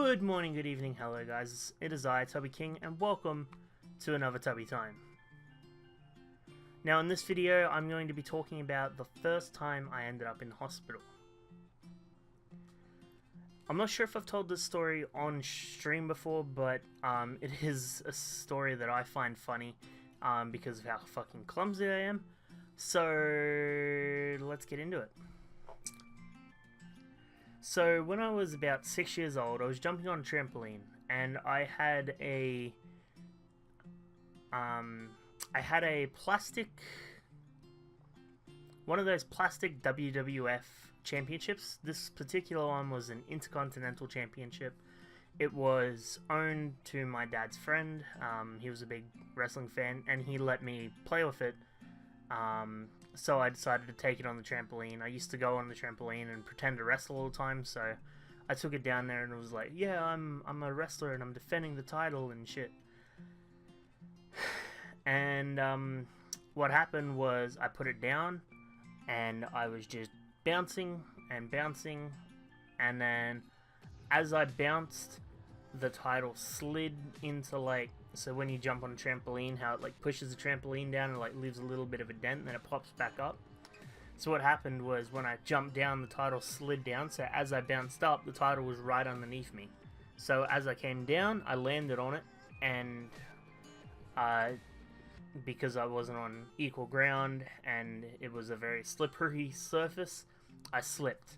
Good morning, good evening, hello guys, it is I, Tubby King, and welcome to another Tubby Time. Now in this video, I'm going to be talking about the first time I ended up in hospital. I'm not sure if I've told this story on stream before, but it is a story that I find funny because of how fucking clumsy I am. So let's get into it. So when I was about 6 years old, I was jumping on a trampoline, and I had a plastic, one of those plastic WWF championships. This particular one was an Intercontinental Championship. It was owned to my dad's friend. He was a big wrestling fan, and he let me play with it. So I decided to take it on the trampoline. I used to go on the trampoline and pretend to wrestle all the time, so I took it down there and it was like, yeah, I'm a wrestler and I'm defending the title and shit. And what happened was I put it down and I was just bouncing and bouncing, and then as I bounced, the title slid into, like, so when you jump on a trampoline, how it like pushes the trampoline down and like leaves a little bit of a dent and then it pops back up. So what happened was when I jumped down, the title slid down, so as I bounced up, the title was right underneath me. So as I came down, I landed on it, and because I wasn't on equal ground and it was a very slippery surface, I slipped.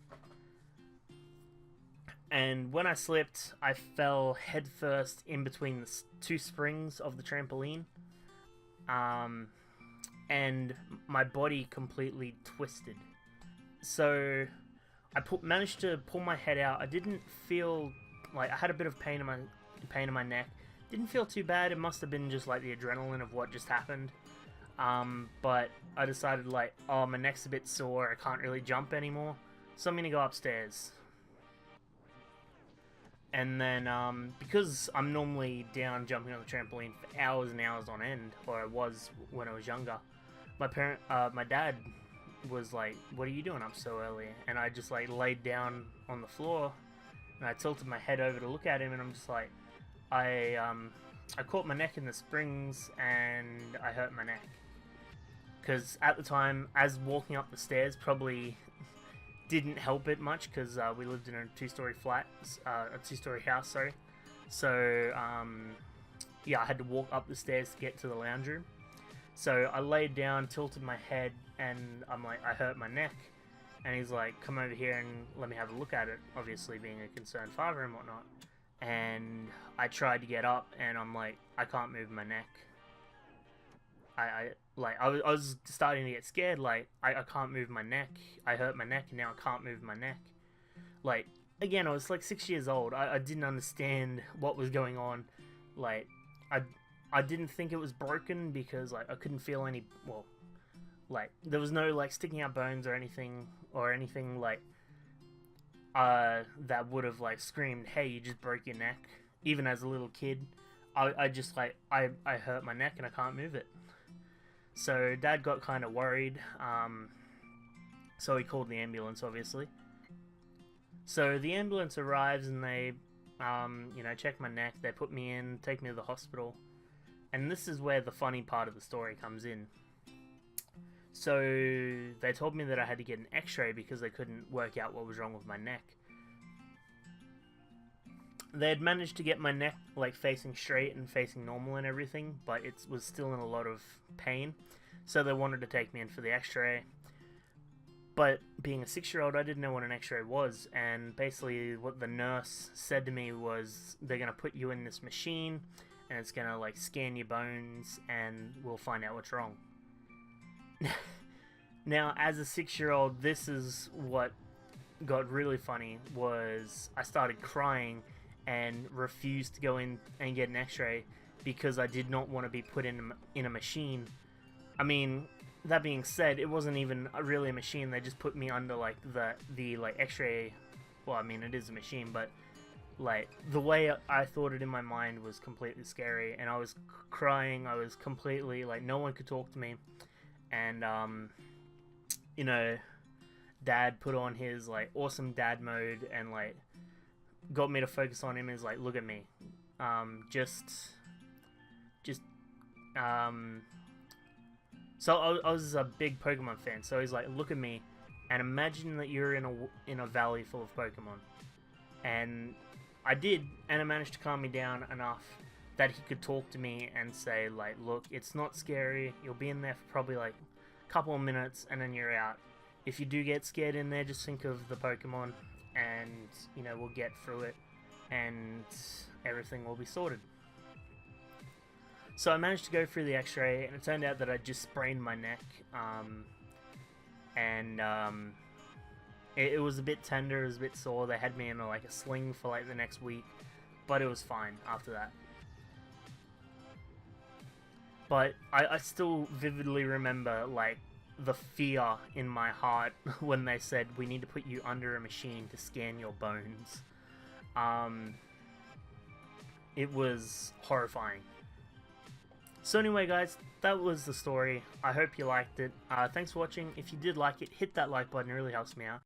And when I slipped, I fell headfirst in between the two springs of the trampoline. And my body completely twisted. So I managed to pull my head out. I didn't feel like, I had a bit of pain in my neck. Didn't feel too bad. It must have been just like the adrenaline of what just happened. But I decided, like, oh, my neck's a bit sore. I can't really jump anymore, so I'm gonna go upstairs. And then, because I'm normally down jumping on the trampoline for hours and hours on end, or I was when I was younger, my dad was like, what are you doing up so early? And I just, like, laid down on the floor, and I tilted my head over to look at him, and I'm just like, I caught my neck in the springs, and I hurt my neck. Because at the time, as walking up the stairs probably didn't help it much, because we lived in a two-story flat, a two-story house, sorry. So, yeah, I had to walk up the stairs to get to the lounge room. So I laid down, tilted my head, and I'm like, I hurt my neck. And he's like, come over here and let me have a look at it, obviously being a concerned father and whatnot. And I tried to get up, and I'm like, I can't move my neck. I was starting to get scared, like, I can't move my neck. I hurt my neck, and now I can't move my neck. Like, again, I was like 6 years old. I didn't understand what was going on. Like, I didn't think it was broken because, like, I couldn't feel any, well, like, there was no, like, sticking out bones or anything, like, that would have, like, screamed, hey, you just broke your neck. Even as a little kid, I just, like, I hurt my neck and I can't move it. So Dad got kind of worried, so he called the ambulance, obviously. So the ambulance arrives and they, you know, check my neck, they put me in, take me to the hospital. And this is where the funny part of the story comes in. So they told me that I had to get an x-ray because they couldn't work out what was wrong with my neck. They had managed to get my neck, like, facing straight and facing normal and everything, but it was still in a lot of pain, so they wanted to take me in for the x-ray. But being a 6-year-old, I didn't know what an x-ray was, and basically what the nurse said to me was, they're going to put you in this machine, and it's going to, like, scan your bones, and we'll find out what's wrong. Now, as a 6-year-old, this is what got really funny, was I started crying and refused to go in and get an x-ray because I did not want to be put in a machine. I mean, that being said, it wasn't even really a machine. They just put me under, like, the like, x-ray. Well, I mean, it is a machine, but, like, the way I thought it in my mind was completely scary, and I was crying. I was completely, like, no one could talk to me. And, you know, Dad put on his, like, awesome dad mode and, like, got me to focus on him is like, look at me, just um. So I was a big Pokemon fan, so he's like, look at me, and imagine that you're in a valley full of Pokemon, and I did, and it managed to calm me down enough that he could talk to me and say like, look, it's not scary. You'll be in there for probably like a couple of minutes, and then you're out. If you do get scared in there, just think of the Pokemon, and you know, we'll get through it, and everything will be sorted. So I managed to go through the x-ray, and it turned out that I just sprained my neck, and it was a bit tender, it was a bit sore. They had me in like a sling for like the next week, but it was fine after that. But I still vividly remember like the fear in my heart when they said, we need to put you under a machine to scan your bones. It was horrifying. So anyway guys, that was the story. I hope you liked it. Thanks for watching. If you did like it, hit that like button, it really helps me out.